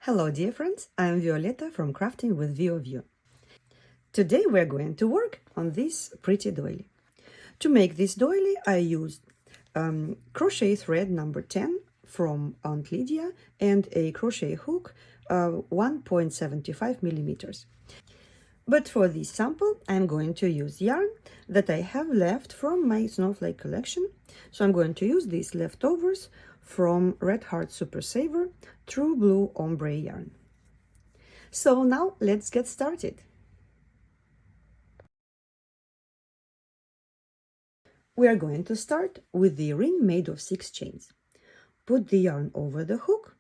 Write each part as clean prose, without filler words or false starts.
Hello dear friends, I'm Violetta from Crafting with Vieux. Today we're going to work on this pretty doily. To make this doily I used crochet thread number 10 from Aunt Lydia and a crochet hook 1.75 millimeters. But for this sample I'm going to use yarn that I have left from my snowflake collection. So I'm going to use these leftovers from Red Heart Super Saver True Blue Ombre yarn. So now let's get started. We are going to start with the ring made of 6 chains. Put the yarn over the hook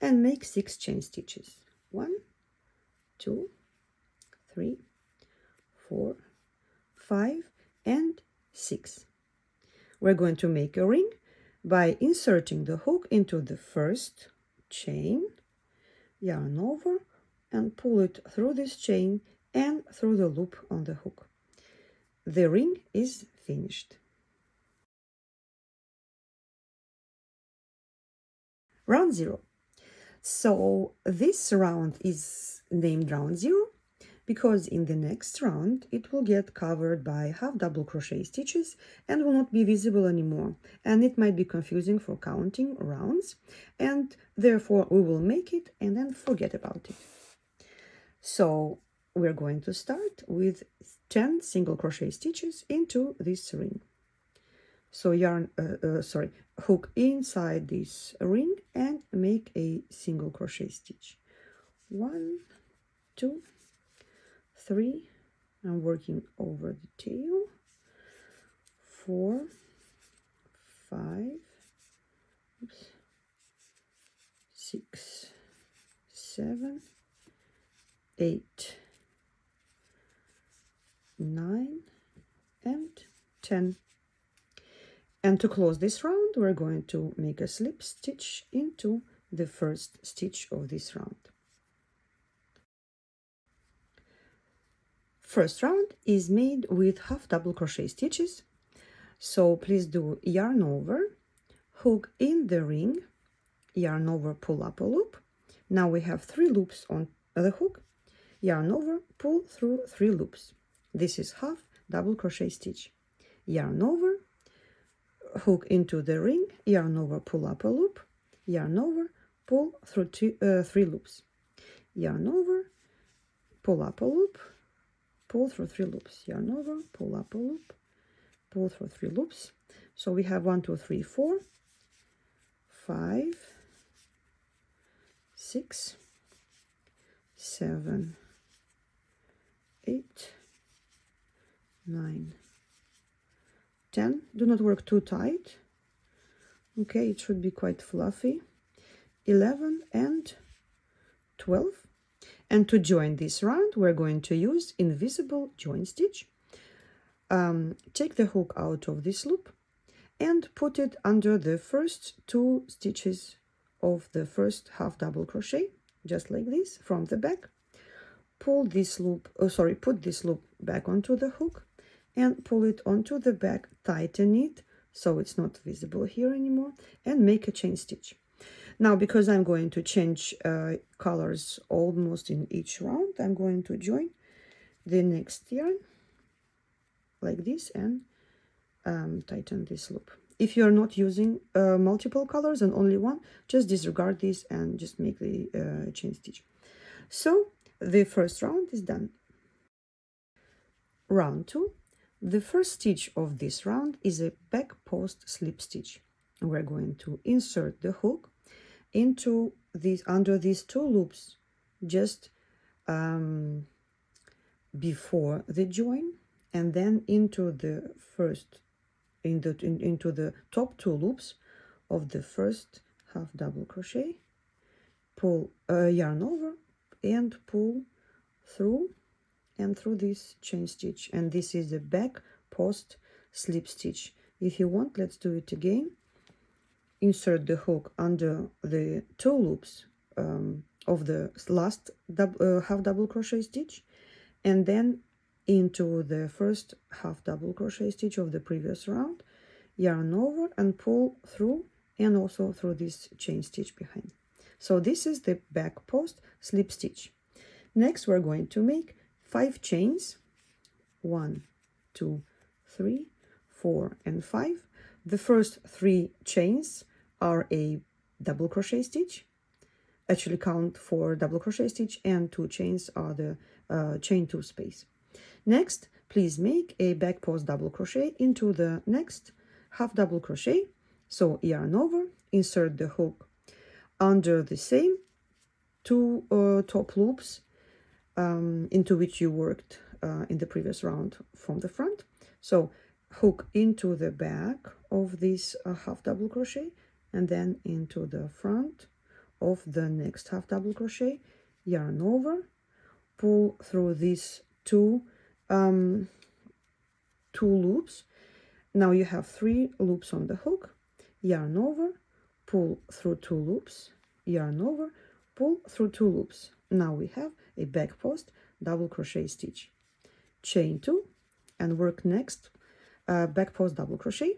and make 6 chain stitches. 1, 2, 3, 4, 5, and 6. We're going to make a ring by inserting the hook into the first chain, yarn over, and pull it through this chain and through the loop on the hook. The ring is finished. Round 0. So this round is named round 0 because in the next round it will get covered by half double crochet stitches and will not be visible anymore, and it might be confusing for counting rounds, and therefore we will make it and then forget about it. So we're going to start with 10 single crochet stitches into this ring. So hook inside this ring and make a single crochet stitch. 1, 2, 3. I'm working over the tail. 4, 5, 6, 7, 8, 9, and 10. And to close this round, we're going to make a slip stitch into the first stitch of this round. First round is made with half double crochet stitches. So please do yarn over, hook in the ring, yarn over, pull up a loop. Now we have 3 loops on the hook, yarn over, pull through 3 loops. This is half double crochet stitch. Yarn over, hook into the ring, yarn over, pull up a loop, yarn over, pull through 3 loops, yarn over, pull up a loop, pull through 3 loops, yarn over, pull up a loop, pull through 3 loops. So we have 1, 2, 3, 4, 5, 6, 7, 8, 9, 10. Do not work too tight. Okay, it should be quite fluffy. 11 and 12. And to join this round, we're going to use invisible join stitch. Take the hook out of this loop and put it under the first 2 stitches of the first half double crochet, just like this, from the back. Pull this loop, put this loop back onto the hook and pull it onto the back, tighten it so it's not visible here anymore, and make a chain stitch. Now, because I'm going to change colors almost in each round, I'm going to join the next yarn like this and tighten this loop. If you're not using multiple colors and only one, just disregard this and just make the chain stitch. So the first round is done. Round 2. The first stitch of this round is a back post slip stitch. We're going to insert the hook into these, under these 2 loops, just before the join, and then into the first, into the top 2 loops of the first half double crochet. Pull yarn over and pull through and through this chain stitch, and this is a back post slip stitch. If you want, let's do it again. Insert the hook under the 2 loops of the last half double crochet stitch, and then into the first half double crochet stitch of the previous round, yarn over and pull through, and also through this chain stitch behind. So this is the back post slip stitch. Next we're going to make 5 chains, 1, 2, 3, 4 and 5. The first 3 chains are a double crochet stitch. Actually count 4 double crochet stitch, and 2 chains are the chain 2 space. Next, please make a back post double crochet into the next half double crochet. So yarn over, insert the hook under the same 2 top loops into which you worked in the previous round from the front. So hook into the back of this half double crochet, and then into the front of the next half double crochet, yarn over, pull through these 2 loops. Now you have 3 loops on the hook, yarn over, pull through 2 loops, yarn over, pull through 2 loops. Now we have a back post double crochet stitch. Chain 2 and work next back post double crochet.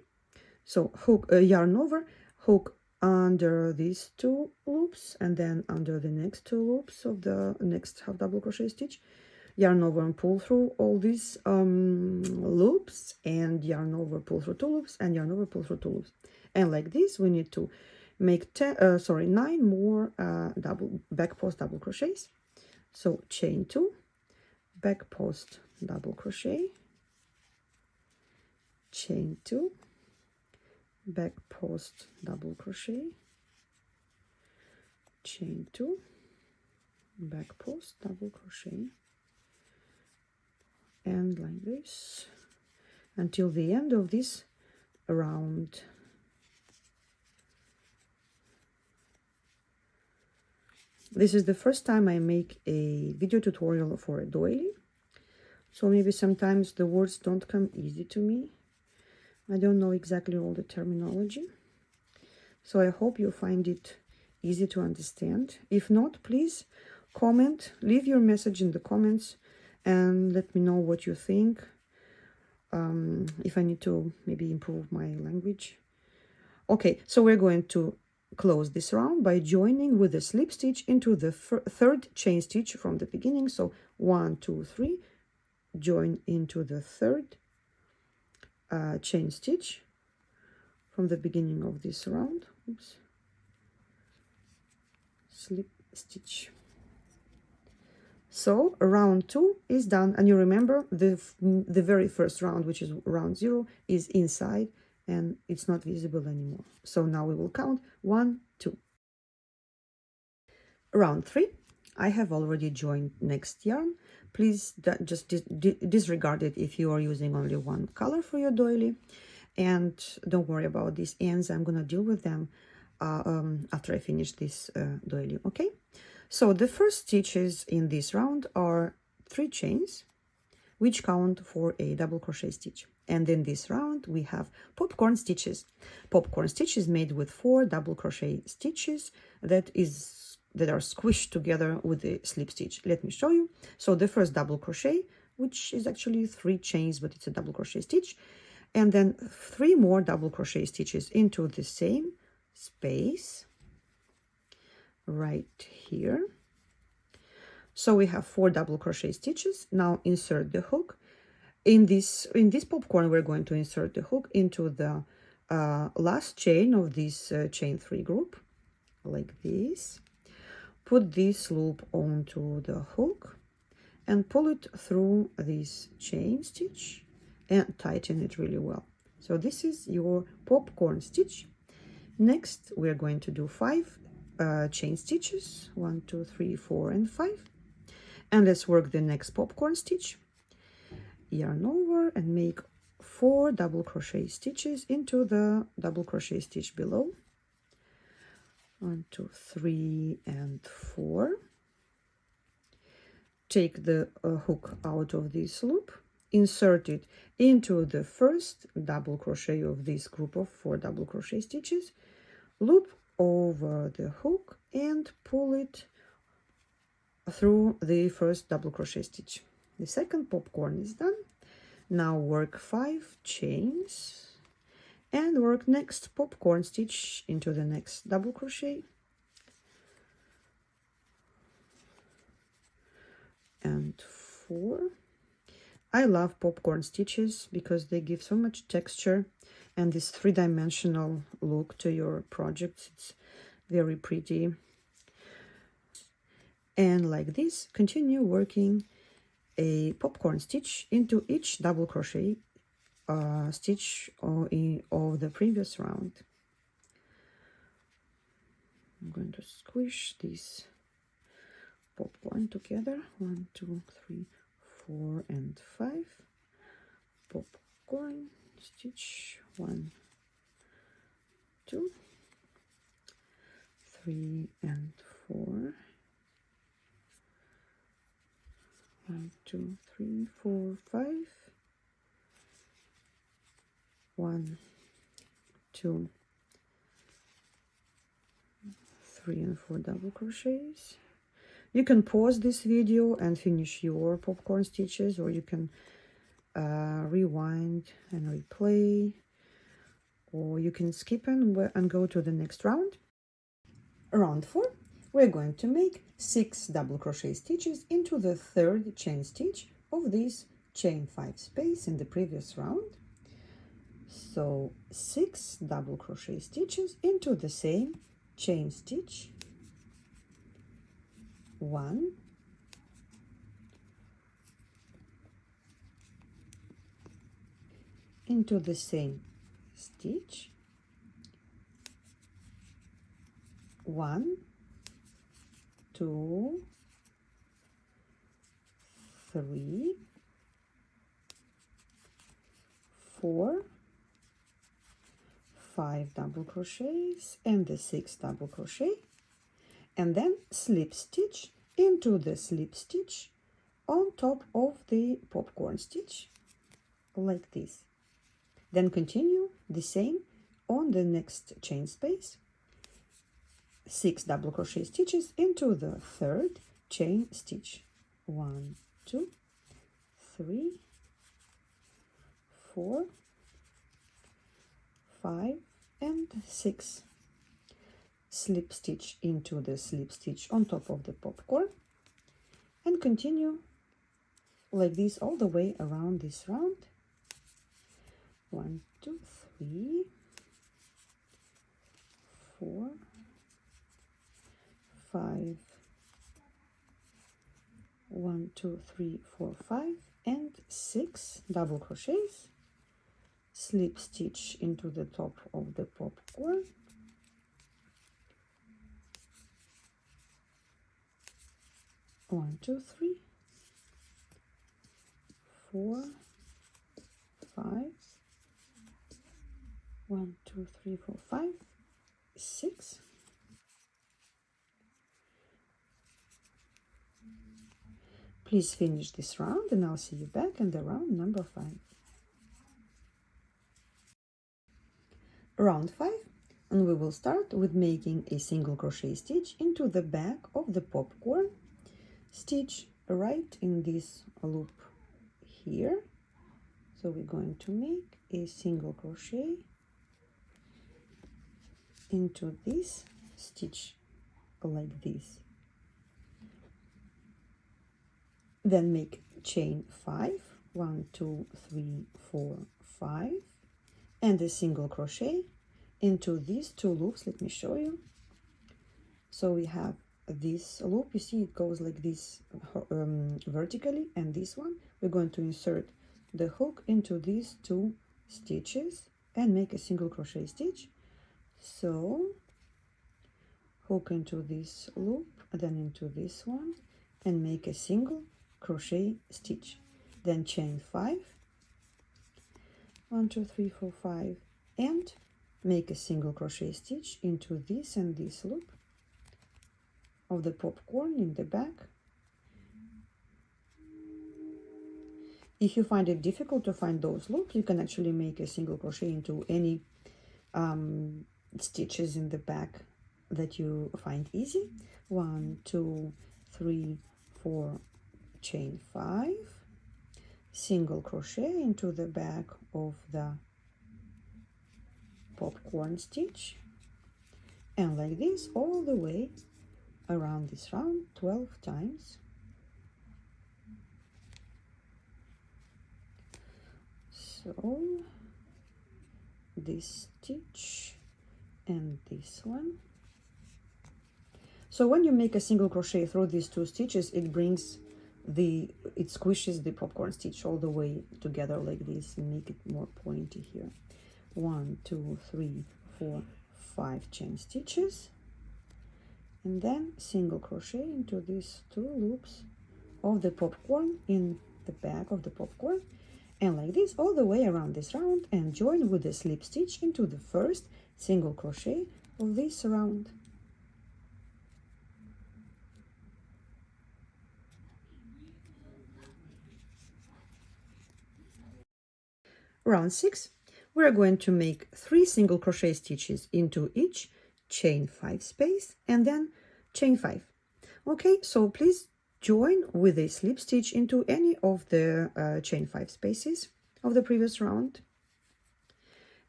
So hook, yarn over, hook under these 2 loops, and then under the next 2 loops of the next half double crochet stitch, yarn over and pull through all these loops, and yarn over, pull through 2 loops, and yarn over, pull through 2 loops. And like this we need to make 9 more back post double crochets. So chain 2, back post double crochet, chain 2, back post double crochet, chain 2, back post double crochet, and like this until the end of this round. This is the first time I make a video tutorial for a doily, so maybe sometimes the words don't come easy to me. I don't know exactly all the terminology, so I hope you find it easy to understand. If not, please comment, leave your message in the comments and let me know what you think, if I need to maybe improve my language. Okay, so we're going to close this round by joining with a slip stitch into the 3rd chain stitch from the beginning. So 1, 2, 3, join into the 3rd chain stitch from the beginning of this round. Oops. Slip stitch. So round 2 is done, and you remember the very first round, which is round 0, is inside and it's not visible anymore. So now we will count 1, 2. Round 3, I have already joined next yarn. Please just disregard it if you are using only one color for your doily, and don't worry about these ends. I'm gonna deal with them after I finish this doily. Okay, so the first stitches in this round are 3 chains, which count for a double crochet stitch. And in this round we have popcorn stitches. Popcorn stitches made with 4 double crochet stitches that are squished together with the slip stitch. Let me show you. So the first double crochet, which is actually 3 chains, but it's a double crochet stitch, and then 3 more double crochet stitches into the same space right here. So we have 4 double crochet stitches. Now insert the hook. In this popcorn, we're going to insert the hook into the last chain of this chain 3 group, like this. Put this loop onto the hook and pull it through this chain stitch and tighten it really well. So this is your popcorn stitch. Next, we're going to do 5 chain stitches, 1, 2, 3, 4, and 5. And let's work the next popcorn stitch. Yarn over and make 4 double crochet stitches into the double crochet stitch below. 1, 2, 3, and 4. Take the hook out of this loop, insert it into the first double crochet of this group of 4 double crochet stitches, loop over the hook and pull it through the first double crochet stitch. The second popcorn is done. Now work 5 chains and work next popcorn stitch into the next double crochet, and 4. I love popcorn stitches because they give so much texture and this three-dimensional look to your projects. It's very pretty. And like this, continue working a popcorn stitch into each double crochet stitch of the previous round. I'm going to squish this popcorn together. 1, 2, 3, 4, and 5. Popcorn stitch 1, 2, 3, and 4. 1, 2, 3, 4, 5. 1, 2, 3, and 4 double crochets. You can pause this video and finish your popcorn stitches, or you can rewind and replay, or you can skip and go to the next round. Round 4, we're going to make 6 double crochet stitches into the third chain stitch of this chain 5 space in the previous round. So 6 double crochet stitches into the same chain stitch. 1, 2, into the same stitch, 1, 2, 3, 4, 5 double crochets and the 6 double crochet, and then slip stitch into the slip stitch on top of the popcorn stitch like this. Then continue the same on the next chain space. 6 double crochet stitches into the third chain stitch. 1, 2, 3, 4, 5, and 6. Slip stitch into the slip stitch on top of the popcorn, and continue like this all the way around this round. 1, 2, 3, 4, 5, 1, 2, 3, 4, 5, and 6 double crochets. Slip stitch into the top of the popcorn, 1, 2, 3, 4, 5, 1, 2, 3, 4, 5, 6. Please finish this round and I'll see you back in the round number 5. Round 5, and we will start with making a single crochet stitch into the back of the popcorn stitch right in this loop here. So we're going to make a single crochet into this stitch like this. Then make chain 5, 1, 2, 3, 4, 5, and a single crochet into these 2 loops. Let me show you. So we have this loop, you see it goes like this vertically, and this one we're going to insert the hook into these 2 stitches and make a single crochet stitch. So hook into this loop, then into this one, and make a single crochet stitch. Then chain 5, 1, 2, 3, 4, 5, and make a single crochet stitch into this and this loop of the popcorn in the back. If you find it difficult to find those loops, you can actually make a single crochet into any stitches in the back that you find easy. 1, 2, 3, 4, chain 5, single crochet into the back of the popcorn stitch, and like this all the way around this round 12 times. So this stitch and this one. So when you make a single crochet through these two stitches, it squishes the popcorn stitch all the way together like this and make it more pointy here. 1, 2, 3, 4, 5 chain stitches, and then single crochet into these two loops of the popcorn in the back of the popcorn, and like this all the way around this round, and join with the slip stitch into the first single crochet of this round. Round 6, we're going to make 3 single crochet stitches into each chain 5 space and then chain 5. Okay, so please join with a slip stitch into any of the chain 5 spaces of the previous round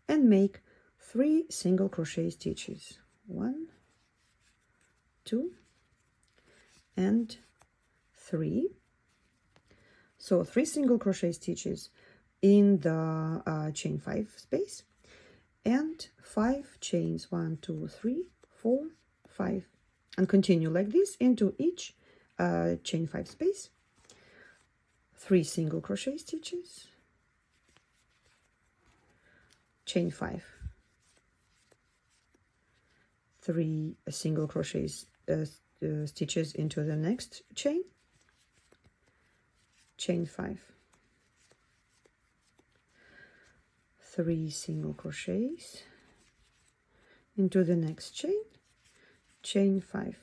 and make 3 single crochet stitches. 1, 2, and 3. So 3 single crochet stitches in the chain 5 space and 5 chains, 1, 2, 3, 4, 5, and continue like this into each chain 5 space. 3 single crochet stitches, chain 5, 3 single crochet stitches into the next chain, chain 5, 3 single crochets into the next chain, chain 5,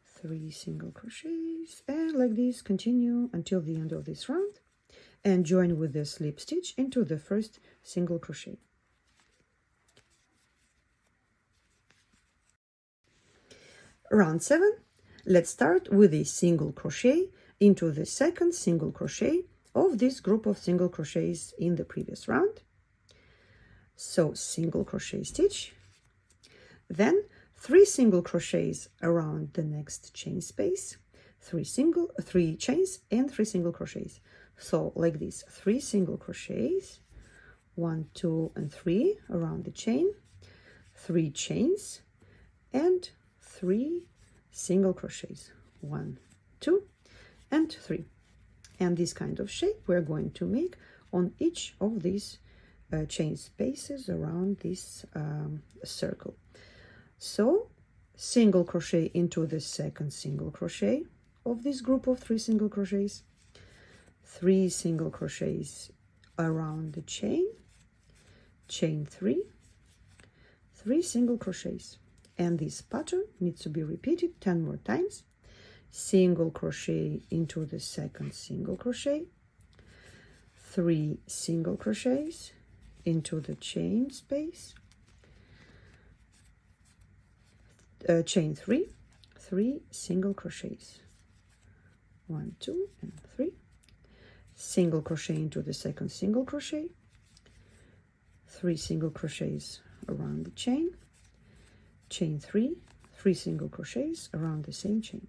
3 single crochets, and like this continue until the end of this round, and join with the slip stitch into the first single crochet. Round 7, let's start with a single crochet into the second single crochet of this group of single crochets in the previous round. So single crochet stitch, then 3 single crochets around the next chain space, 3 chains and 3 single crochets. So like this, 3 single crochets, 1, 2, and 3 around the chain, 3 chains, and 3 single crochets, 1, 2, and 3. And this kind of shape we're going to make on each of these chain spaces around this circle. So single crochet into the second single crochet of this group of 3 single crochets, 3 single crochets around the chain, chain 3, 3 single crochets, and this pattern needs to be repeated 10 more times. Single crochet into the second single crochet, 3 single crochets into the chain space, chain 3, 3 single crochets, 1, 2, and 3, single crochet into the second single crochet, 3 single crochets around the chain, chain 3, 3 single crochets around the same chain.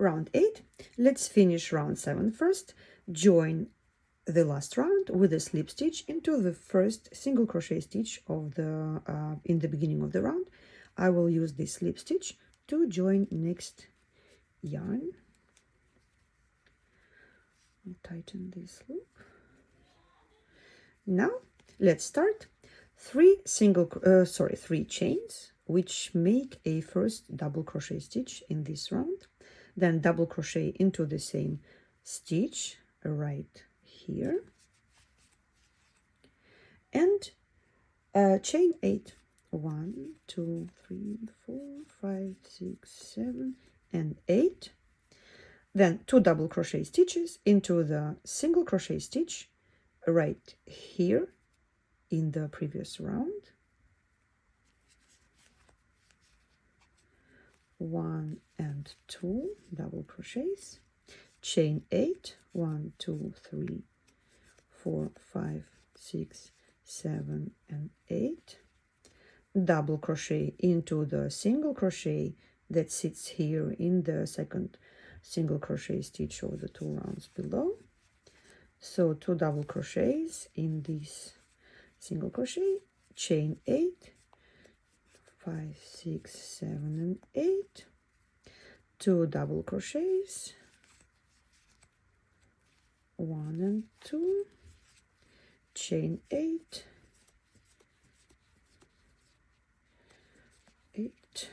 Round 8, let's finish round 7 first. Join the last round with a slip stitch into the first single crochet stitch of the in the beginning of the round. I will use this slip stitch to join next yarn. I'll tighten this loop. Now let's start 3 chains, which make a first double crochet stitch in this round, then double crochet into the same stitch right here, and chain 8, 1, 2, 3, 4, 5, 6, 7, and 8, then 2 double crochet stitches into the single crochet stitch right here in the previous round, 1 and 2 double crochets, chain 8, 1, 2, 3, 4, 5, 6, 7, and 8, double crochet into the single crochet that sits here in the second single crochet stitch of the 2 rounds below. So 2 double crochets in this single crochet, chain 8, 5, 6, 7, and 8, 2 double crochets, 1 and 2, chain 8, 8,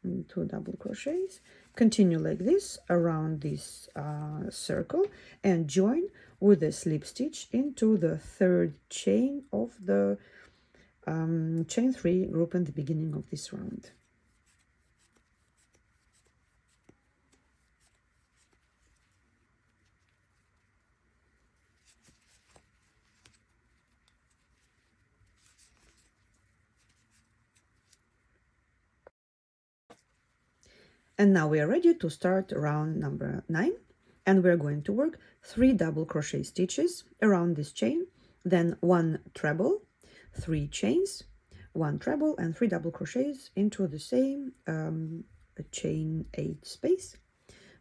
and 2 double crochets. Continue like this around this circle and join with a slip stitch into the 3rd chain of the chain 3 group in the beginning of this round. And now we are ready to start round number 9, and we're going to work 3 double crochet stitches around this chain, then 1 treble, 3 chains, 1 treble, and 3 double crochets into the same chain 8 space.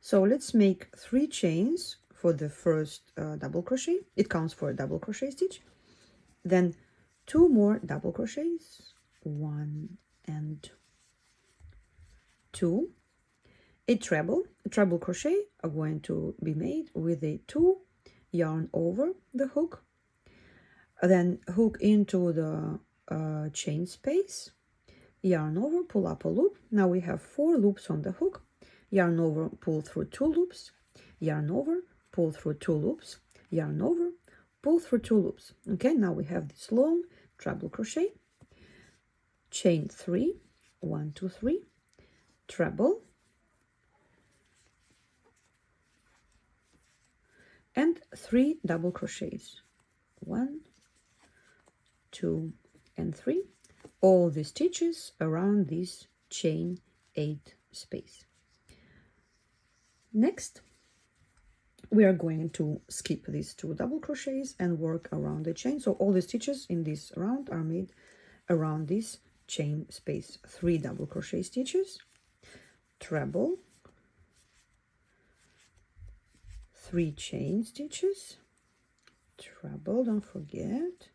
So let's make 3 chains for the first double crochet. It counts for a double crochet stitch. Then 2 more double crochets, 1 and 2. A treble crochet are going to be made with a 2 yarn over the hook, then hook into the chain space, yarn over, pull up a loop. Now we have 4 loops on the hook, yarn over, pull through 2 loops, yarn over, pull through 2 loops, yarn over, pull through 2 loops. Okay, now we have this long treble crochet, chain 3, 1, 2, 3, treble, and 3 double crochets, 1, 2, and 3, all the stitches around this chain 8 space. Next, we are going to skip these 2 double crochets and work around the chain. So all the stitches in this round are made around this chain space. 3 double crochet stitches, treble, 3 chain stitches, treble, don't forget,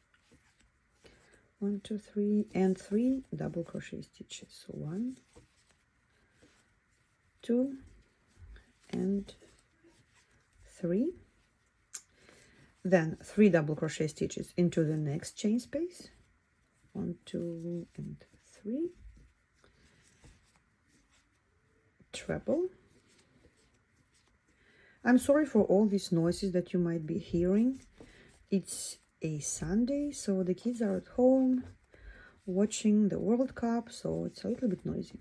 1, 2, 3, and 3 double crochet stitches. 1, 2, and 3. Then 3 double crochet stitches into the next chain space. 1, 2, and 3. Treble. I'm sorry for all these noises that you might be hearing. It's a Sunday, so the kids are at home watching the World Cup, so it's a little bit noisy.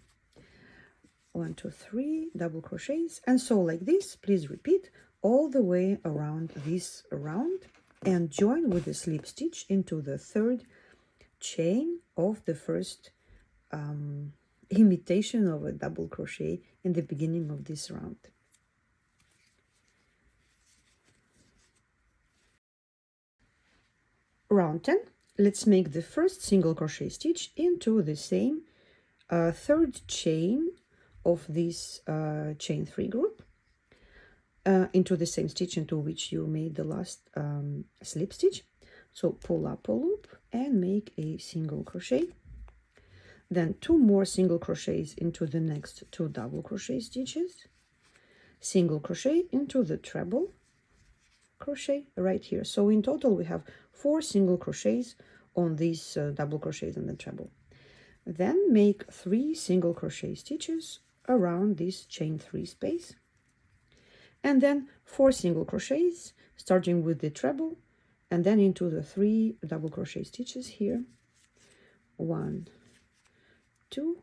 1, 2, 3 double crochets, and so like this. Please repeat all the way around this round and join with a slip stitch into the 3rd chain of the first imitation of a double crochet in the beginning of this round. Round 10, let's make the first single crochet stitch into the same 3rd chain of this chain 3 group, into the same stitch into which you made the last slip stitch. So pull up a loop and make a single crochet, then 2 more single crochets into the next 2 double crochet stitches, single crochet into the treble crochet right here. So in total we have 4 single crochets on these double crochets in the treble. Then make 3 single crochet stitches around this chain 3 space, and then 4 single crochets starting with the treble and then into the 3 double crochet stitches here. 1, 2,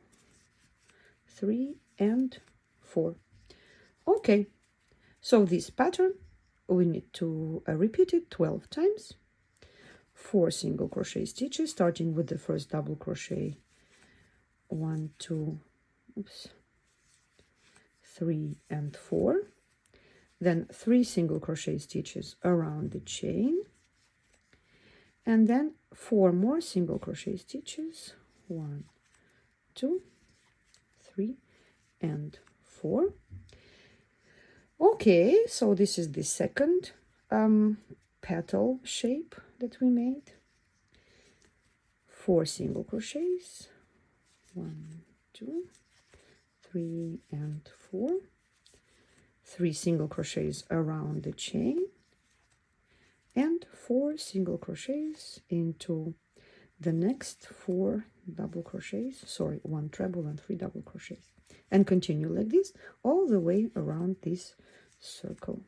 3, and 4. Okay, so this pattern we need to repeat it 12 times. 4 single crochet stitches starting with the first double crochet. 1, 2, 3, and 4. Then 3 single crochet stitches around the chain, and then 4 more single crochet stitches. 1, 2, 3, and 4. Okay, so this is the second petal shape that we made. 4 single crochets, 1, 2, 3, and 4. 3 single crochets around the chain, and 4 single crochets into the next 4 double crochets, sorry, 1 treble and 3 double crochets, and continue like this all the way around this circle.